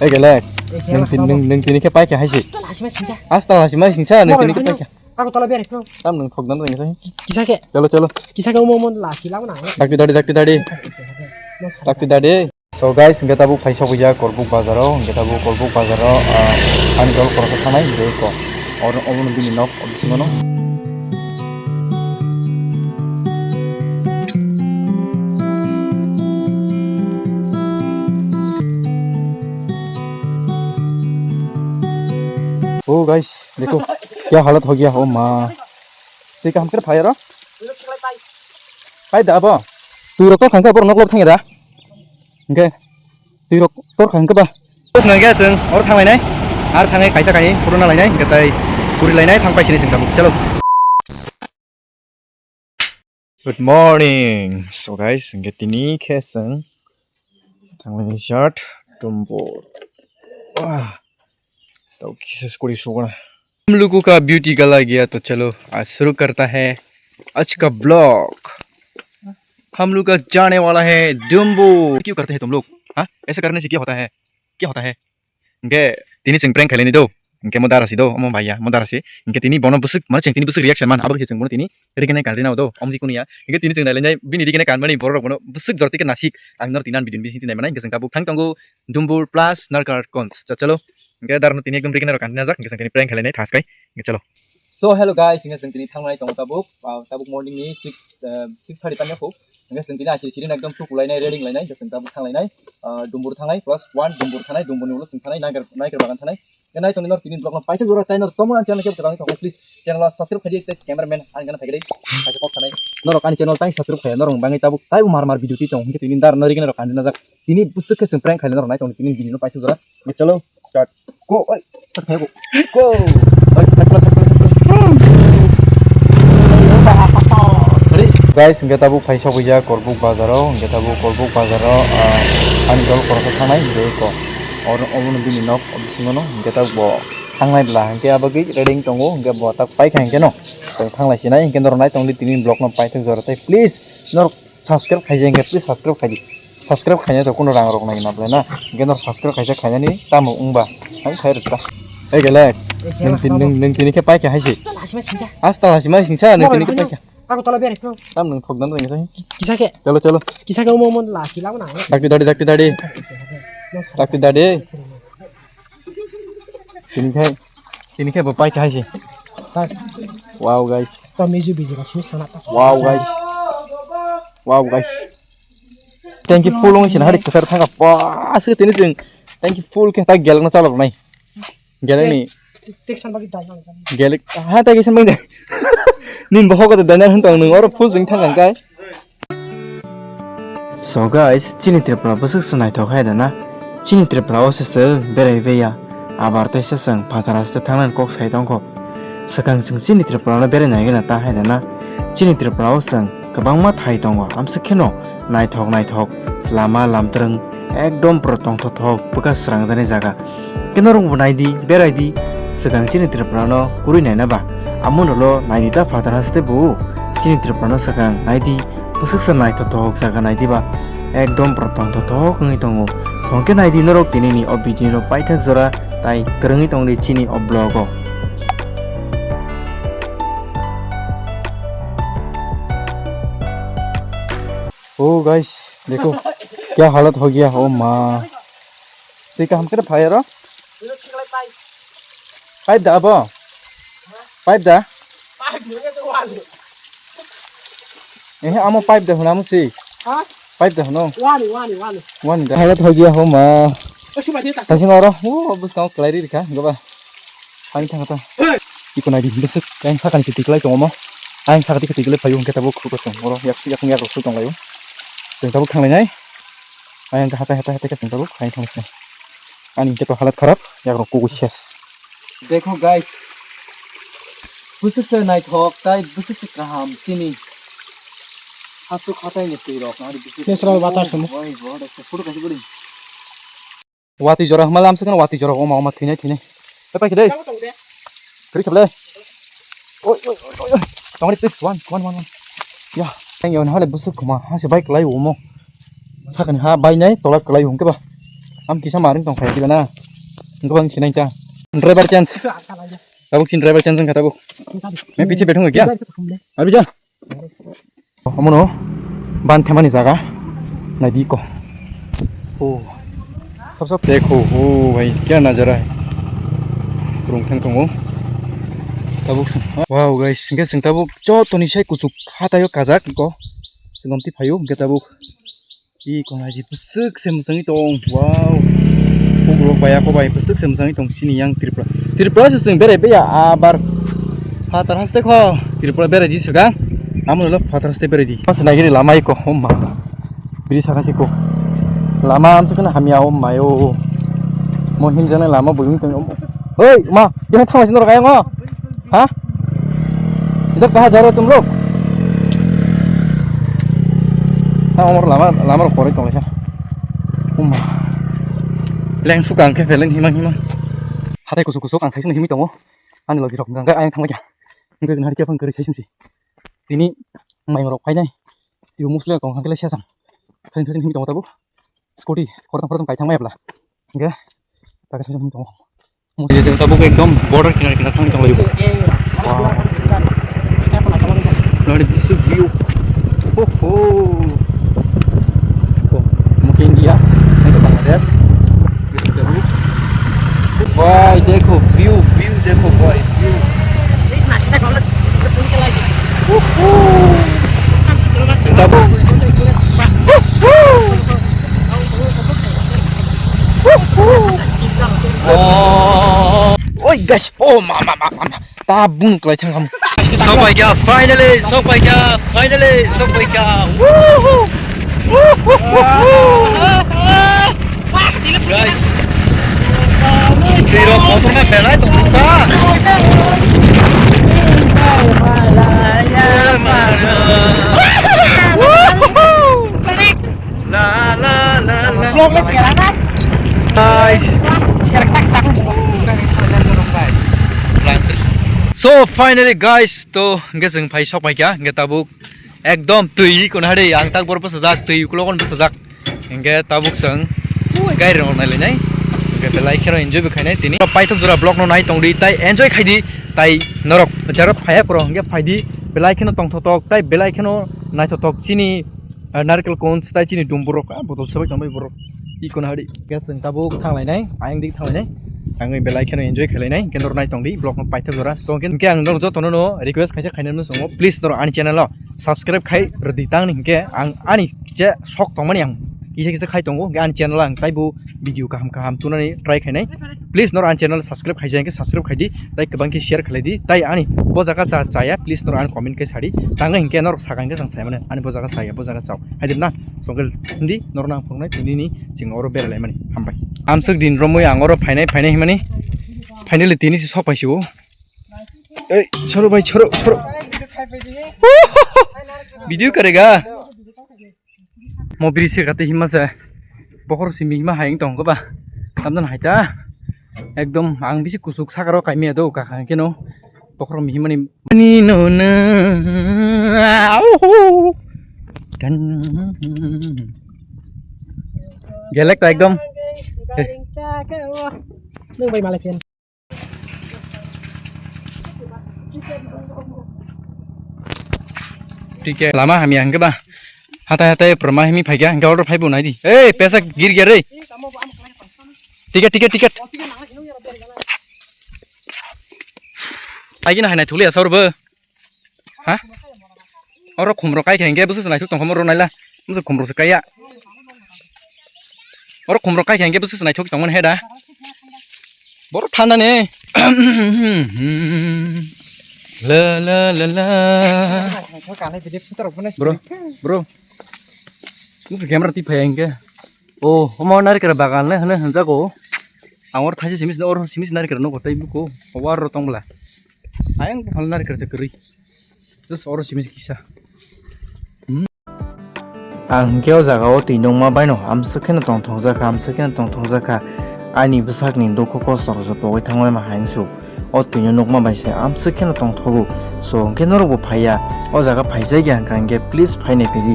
gelek. Neng tini ke pakai haji. Asta masih singsa neng tini ke pakai. Aku tolong beres bro. Tam neng thok dan neng sih. Kisah ke? Chalo. Kisah kamu mau lasi lah mana? Dakti tadi. So guys, kita tahu paisa puja korbuk bazaro, kita tahu korbuk bazaro. Ani kalau proses sana ini kok. Orang lebih minok, abis mana? Oh guys, देखो क्या हालत हो गया हो माँ ठीक है हम कर फायर फाइट दाबा तू रखो खांका पर नकलब थांगे दा ओके तू रख तोर खांका बा तो नंगे जों और थांबाय नाय आर थांगे खायसा खाय पुरना लायनाय गताय पुरि लायनाय थांबायसिनि जों दा चलो गुड मॉर्निंग सो गाइस गेटिनि खेसों थांनायनि शर्ट टम्बो वाह तो किस कोड़ी सोगना हम लोगों का ब्यूटी गला गया तो चलो आज शुरू करता है आज का ब्लॉग हम लोग का जाने वाला है डुम्बो क्यों करते हैं तुम लोग हाँ ऐसा करने से क्या होता है इनके तिनी सिंह प्रैंक खेलेनी दो इनके मुदारासी दो अमो भैया मुदारासी इनके तिनी बोनो बुसुक माने चिंग तिनी बुसुक रिएक्शन मान अब चिंग बोनो तिनी रिगने काल दिनाव दो अमजी कुनिया इनके तिनी चिंग लायनाय बिनि दिगने कान माने बोरो बोनो बुसुक जरति के नासिक आंगनर तिनान बिदिन बिसिन तिनाय माने इनके जों काबु थांग तंगो डुम्बुर प्लस नरकार कन्स चलो इनके दारनो तिनी एकदम रिगने कान नाजाक इनके जों तिनी प्रैंक खेलेनाय थासकाय इनके चलो सो हेलो गाइस इनके जों तिनी थांनाय दं ताबुक मॉर्निंग नि 6:30 तानिया फौ इनके जों तिनी आसि सिरिन एकदम टुकु लायनाय रेडिंग लायनाय जों ताबुक थांलायनाय डुम्बुर थांनाय प्लस 1 डुम्बुर थानाय डुम्बुरनि उलो जों थानाय नागिर बागान थानाय गनाय तंनि नर तिनि ब्लॉग न पाइथो जरा चाइनल तमन चैनल के बतांग तो प्लीज चैनल सब्सक्राइब खाइ दे कैमरामैन आं गना थागै पाइथो पक थानाय नर कानि चैनल ताइ सब्सक्राइब खाय नर बाङै ताबुक ताइ मार भिडियो ति तंग तिनि दार नरिगन र कानि नाजाक तिनि बुसुक जों प्रैंक खाय नर नाय तंग तिनि भिडियो पाइथो जरा चलो स्टार्ट गो ओइ गो guys kita tahu paisa puja korbuk bazaro kita tahu korbuk bazaro ani kalau proses sana ini kok orang lebih minok abis mana kita tahu bahwa tanglai belah kita bagi reading tunggu kita buat tak paik yang keno tanglai sini kita nor naik tunggu di tinin blog nor paik tunggu jorotai please nor subscribe kaji yang please subscribe kayaknya tuh kuno orang naik nabla na kita nor subscribe kaji kayaknya nih tamu umba kan kaya rata gelek neng tini ke paik ya haji asta masih singsa neng tini ke paik Aku tolong beres bro. Tam neng thok dan neng sih. Kisah ke? Chalo. Kisah kamu mau lasi lah mana? Dakti tadi. Sini kayak bapak kayak sih. Wow guys. Pemizu biji macam sana. Wow guys. Thank you full long sih hari kesar thang apa? Asal ini jeng. Thank you full kayak tadi gelak nasalor nih. Gelak nih. Teksan bagi tanya. Gelak. Tadi teksan bagi. Nin bahwa kata dana hentang neng orang full jeng thang kan? So guys, cini tripla besok senai thok hai dana. Cini tripla osese berai beya. Abar teh seseng pataras teh tangan kok sai tongko. Sekarang cini tripla na berai nai gana tahai dana. Cini tripla oseng kebang mat hai tongko. Am sekeno nai thok lama lam tereng ekdom protong thok bekas serang dana jaga. Kenorong bunai di berai di. Sekarang cini tripla no kuri nai na ba. Amun lo nai di ta pataras teh bu. Cini tripla no sekarang nai di. Besok senai thok jaga nai di ba. Ekdom protong thok ngai tongo. Songke nai di norok tini ni ob video no paithak jora tai kerengi tong di chini ob blogo. Oh guys, देखो क्या हालत हो गया हो माँ ठीक है हम कर फायर पाइप दा अब पाइप दा आमो पाइप दा हुना मुसी पाइप दा हुनो वानी दा हालत हो गया हो माँ तैसे नौरो वो बस गाँव क्लैरी दिखा गबा पानी थांगता इको नाइडी बस yang sakan sitik lai tomo ang sakati ketik lai payung kita buk kosong oro yak rusuh tong layu जों tabuk थांलायनाय ayang hata ke जों tabuk kain थांलायनाय ani kita halat kharap yak ro kuku ses देखो guys busuk se nai thok tai busuk se kaham chini hatu khatai ni tei rok ari busuk Nesral batar samu. oi god foto kasi buri wati jorah malam sekan wati jorah oma thinai apa ke dei kri kable oi tong please one ya yang yon hale busuk kuma ha se baik lai omo sakan ha bai nai tolak lai hong ke ba am kisah maring tong kayak gimana engkau bang sini aja driver chance tabuk sin driver chance kata bu मैं पीछे बैठूंगा क्या अभी जा हम no बांध थे money जगह नदी को ओ सब देखो ओ भाई क्या नजारा है रुंग थंग थंगो tabuk wow guys singke sing tabuk cho toni sai kucuk hatayo kajak ko singomti phayu ke tabuk I kon aji pusuk semsangi tong wow pugro baya ko bai pusuk semsangi tong sini yang tripura sing bere be ya abar fatar haste ko tripura bere ji segang amun lo fatar haste bere ji pas nagiri lama iko homma biri sakasi ko lama am sekena hamia homma yo mohim jana lama bujung tong oi ma yang thang sin ro kaya ngo हाँ इधर कहाँ जा रहे हो तुम लोग हाँ उमर लामा रो कोरे तोले सा उम्मा लें सुकां के फेलें हिमा हाथाय कुसुक आं साइसन हिमि दङ आंनि लगे रक गांगा आं थांबाय ओंखाय गन हारिके फंकरि साइसनसि दिनि माइ रक फायनाय जिबो मुसले दं हांकेला सेसां साइसन हिमि दङ ताबु स्कुटी खरथां गायथांबायब्ला ओंखाय ताका साइसन हिमि दङ जों ताबु एकदम बॉर्डर किनार थांनि दङ लायो wow look at this view oh mungkin dia ke Bangladesh bisa terus wah देखो view देखो boy view ini masih saya kalau 10 kali lagi Singapura oh oi guys oh mama tabung kelai kamu sampai ya finally woohoo guys kira motornya belai tuh buka vlognya sekarang kan guys sekarang tak so finally guys to nge जों phi सपाय क्या nge tabuk एकदम tui kon hade ang tak bor pasajak tui kulo kon pasajak nge tabuk जों गाइर रन नायलायनाय nge belai khero enjoy bखायनाय tini paithok jora block no nai tongdi tai enjoy khaidi tai norok jarok phaya pro nge phaidi belai kheno tongthotok tai belai kheno naithotok chini narkel kon tai chini dumburok botol sabai tongbai borok I kon hade nge जों tabuk thanglainay ayang dik thanglainay आङो बेलाय खेनो enjoy खालायनाय केनर नाय तंदि blog न पाइथक जरा सो के आं नर जतनो नो रिक्वेस्ट खायसे खायनो सङो प्लीज नर आनि चैनल सब्सक्राइब खाय रदि तांनि के आं आनि जे शक तंमानि आं किसे खाय तंगो आनि चैनल आं ताइबो भिडियो गाहाम तुनानै ट्राइ खायनाय प्लीज नर आनि चैनल सब्सक्राइब खायजाय के सब्सक्राइब खायदि ताइ गोबां के शेयर खालायदि ताइ आनि बजाका जाया प्लीज नर आनि कमेन्ट के साडी तांगा हिंके नर सागांगे जों सायमाने आनि बजाका साया बजाका साव हायदिना संगल हिंदी नर नां फंनाय दिनि जों अरो बेरायलाय माने हामबाय आमसक दिन रमै आं अरो फायनाय माने फाइनली तीन से सब पाइसो ए छोरो भाई छोरो वीडियो करेगा मोबिरी से गाते हिमा से बखर सिमी हिमा हायिं दं गोबा तामदन हायता एकदम आं बिसे कुसुक सागाराव कायमिया दो काखा केनो बखर मिहिमानि नि नोना गेलेक ता एकदम nung bay Malaysian ठीक है लामा हामी हंगे बा हाता प्रमा हामी फाइगा हंगे ऑर्डर फाइबो नाइ दी ए पैसा गिर गया रे टिकट आइगिना हायनाय थुले असरबो हा और खुमरो काय हंगे बुसु नाइ थु तंखमरो नाइला बुसु खुमरो से काया और खुमरो काय हंगे बुसु नाइ थु तंमन हेदा बर थान्दा ने la bro musuh camera tipe yang ke oh mau narik ke bagan lah hanjago angor thaji simis narik ke no kotai buku war rotong lah ayang hal narik ke sekeri terus orang simis kisah ang kau jaga o tinong ma baino am sekena tong zaka ani besak ni doko kostor so pokoi thangoi ma hangsu o tinyo nokma baise am sekena tong thogu so kenoro bo phaya o jaga phaijai gyang kange please phaine pedi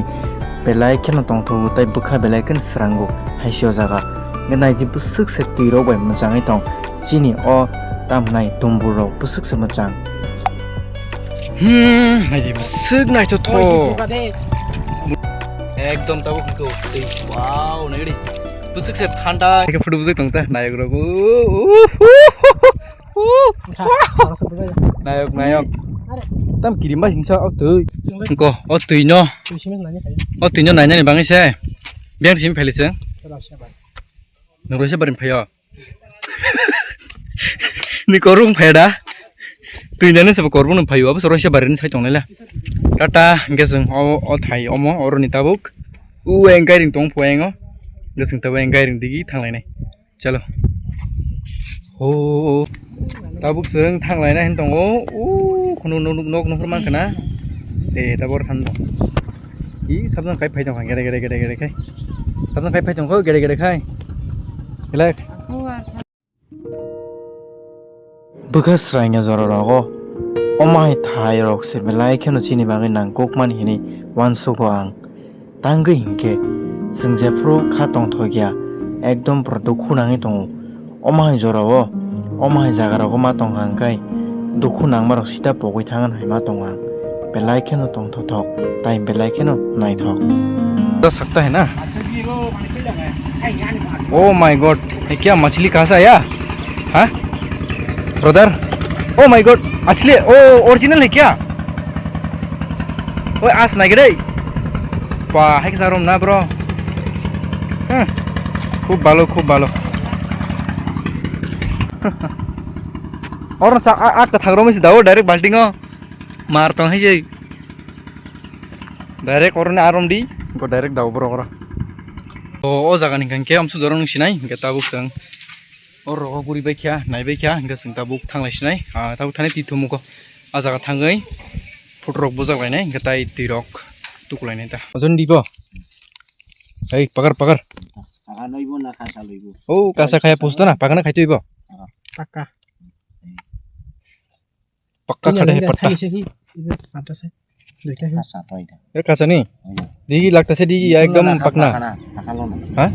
belai kena tong thogu tai bukha belai ken srango haisio jaga ngenai ji busuk se tiro bai mojangai tong chini o tamnai tumbur rok busuk se mojang nai ji busuk nai to Ôi, buka deh. একদম তাবো কিন্তু এই wow নেগড়ি বুসুক সে ঠান্ডা থেকে ফুটু বুসুক তংতা নায়ক রগু Buka, langsung buka aja. Naik Naik Ada. tam kirim ba hingsa au teuy Sini, ko au teuy no sini nanya kayak. au teuy no naina ni bangi se biang sim phelise Terus siapa? nungro se barin phayo ni korung pheda teuy nane se korbun phayo ab soro se barin sai tongnela tata geseng o thai omo oro ni tabuk u engairing tong poengo geseng tabu engairing digi thanglai chalo ho tabuk seng thanglai na hen tongo u khunu nok nok man kana e tabor than dong i sabjang kai phai jong gere gere gere gere kai sabjang kai phai jong ko gere gere kai gele bukas rainya joro rogo omai thai rok se belai kheno chini bangai nang kokman hini wansu ko ang tangge hingke sengje fro khatong thogya ekdom produkhu nangi tongo omai jorao omai jagara ko ma tong hangkai dukhu nangmar sita pogoi thangan haima tongang belai kheno tong thothok tai belai kheno nai thok तो सकता है ना oh my God ये क्या मछली कहाँ से आया हाँ ब्रदर ओ माय गॉड असली ओ ओरिजिनल है क्या ओए आज नहीं गिरे वाह है कि सारों ना ब्रो खूब बालो और ना आग का थागरों में से दाओ डायरेक्ट बाल्टिंग हो मारता हूँ जी डायरेक्ट और ने आराम दी को डायरेक्ट दाओ ब्रो करा तो ओ जगह निकल के हम सुधरन सिनाई के ताबुक संग और रगो गुरी बैख्या नाय बैख्या के संग ताबुक थांलाय सिनाई ताबुक थाने तिथुमुको आ जगह थांगै फुटरक बजालायनाय के ताय तिरक तुकुलायनाय ता अजन दिबो ए पकड़ Saka loibo na kasa loibo. ओ कासा खाया पुछतो ना पकना खाइतोइबो Paka. पक्का खड़े है पट्टा Hai sih, itu atas sih. Duitnya sih. Kasa toy dah. ये कासा नहीं दिगी लगता से दिगी एकदम पकना Nakalo na. हाँ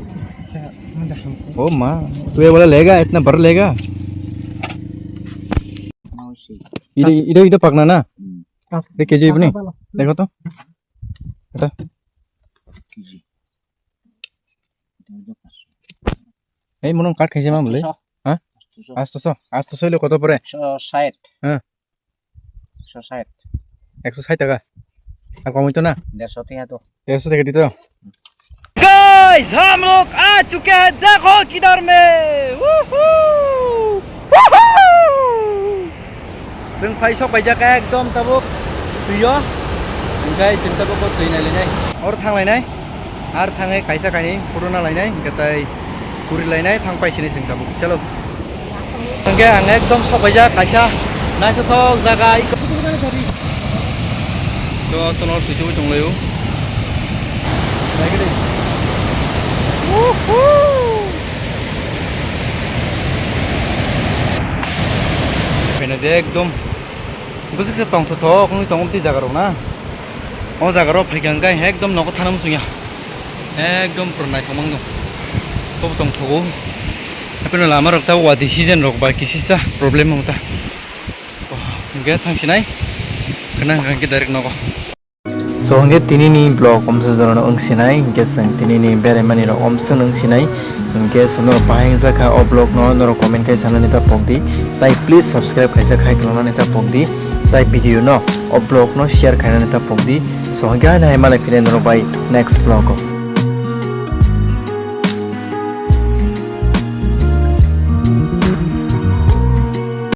Saya mudah hampa. ओ माँ तू ये वाला लेगा इतना भर लेगा Mau si. इधर पकना ना Kas. ये केजी अपनी देखो तो बेटा Kiji. Itu kaso. ए मुनम काट खाइसे मा बोले हाँ आज तो सो ले कत परे So side. हाँ So side. 160 টাকা আর कम तो ना 150 tiga tuh. 150 টাকা দিতে गाइस हम लोग आ चुके हैं देखो किधर में जों फाइसो बायजाका एकदम ताबुक तुयो ओमफ्राय जों ताबुक तुयनाय लायनाय और थांलायनाय आरो थाङै खायसा खायनै फुरुना लायनाय गताय गुरि लायनाय थांफायसिनाय जों ताबुक चलो ओंगे आं एकदम सबायजा खायसा नायथथक जागा तो तनर तुजो दंलायो नायगोदै बेनो दे एकदम बुसुक से तंग थथ खंनि तंग ति जागारो ना ओ जागारो फैगांगाय एकदम नगो थाना मुसुया एकदम पुरनाय थमंग दं तो तंग थगो अपने लामा रखता वा डिसीजन रख बा किसिसा प्रॉब्लम होता गे थांसिनाय कना के direct नगो so hingga tinini blog omso jorona ongsinai hingga sang tinini beremani ro omso ongsinai hingga sono pahing jaka o blog no noro comment kai sanani ta pogdi tai please subscribe kaisa khai klonani ta pogdi tai video no o blog no share khainani ta pogdi so hingga na malai fire noro bai next blog